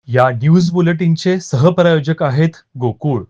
या न्यूज बुलेटिनचे सहप्रायोजक आहेत गोकुळ.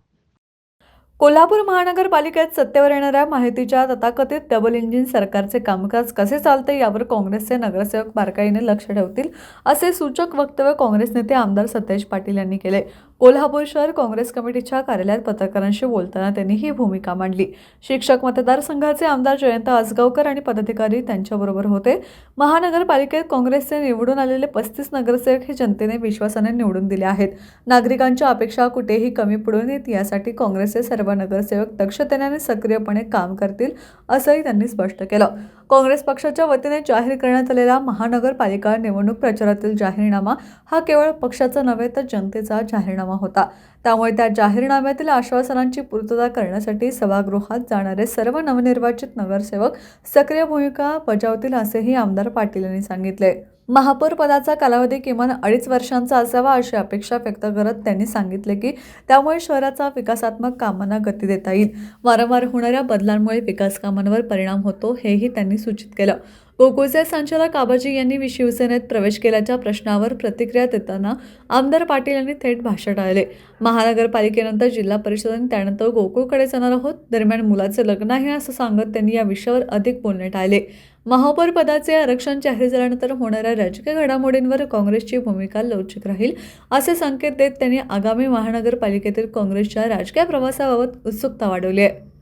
कोल्हापूर महानगरपालिकेत सत्तेवर येणाऱ्या माहितीच्या तथाकथित डबल इंजिन सरकारचे कामकाज कसे चालते यावर काँग्रेसचे नगरसेवक बारकाईने लक्ष ठेवतील, असे सूचक वक्तव्य काँग्रेस नेते आमदार सतेज पाटील यांनी केले. कोल्हापूर शहर काँग्रेस कमिटीच्या कार्यालयात पत्रकारांशी बोलताना त्यांनी ही भूमिका मांडली. शिक्षक मतदारसंघाचे आमदार जयंत आसगावकर आणि पदाधिकारी त्यांच्याबरोबर होते. महानगरपालिकेत काँग्रेसचे निवडून आलेले 35 नगरसेवक हे जनतेने विश्वासाने निवडून दिले आहेत. नागरिकांच्या अपेक्षा कुठेही कमी पडू नयेत यासाठी काँग्रेसचे सर्व नगरसेवक दक्षतेने आणि सक्रियपणे काम करतील, असंही त्यांनी स्पष्ट केलं. काँग्रेस पक्षाच्या वतीने जाहीर करण्यात आलेला महानगरपालिका निवडणूक प्रचारातील जाहीरनामा हा केवळ पक्षाचा नव्हे तर जनतेचा जाहीरनामा होता. त्यामुळे त्या जाहीरनाम्यातील आश्वासनांची पूर्तता करण्यासाठी सभागृहात जाणारे सर्व नवनिर्वाचित नगरसेवक सक्रिय भूमिका बजावतील, असेही आमदार पाटील यांनी सांगितले. महापौर पदाचा कालावधी किमान 2.5 वर्षांचा असावा अशी अपेक्षा व्यक्त करत त्यांनी सांगितले की त्यामुळे शहराचा विकासात्मक कामांना गती देता येईल. वारंवार होणाऱ्या बदलांमुळे विकास कामांवर परिणाम होतो, हेही त्यांनी सूचित केलं. गोकुळचे संचालक आबाजी यांनी शिवसेनेत प्रवेश केल्याच्या प्रश्नावर प्रतिक्रिया देताना आमदार पाटील यांनी थेट भाष्य टाळले. महानगरपालिकेनंतर जिल्हा परिषद आणि त्यानंतर गोकुळकडे जाणार आहोत. दरम्यान मुलाचे लग्न आहे असं सांगत त्यांनी या विषयावर अधिक बोलणे टाळले. महापौर पदाचे आरक्षण जाहीर झाल्यानंतर होणाऱ्या राजकीय घडामोडींवर काँग्रेसची भूमिका लवचिक राहील, असे संकेत देत त्यांनी आगामी महानगरपालिकेतील काँग्रेसच्या राजकीय प्रवासाबाबत उत्सुकता वाढवली आहे.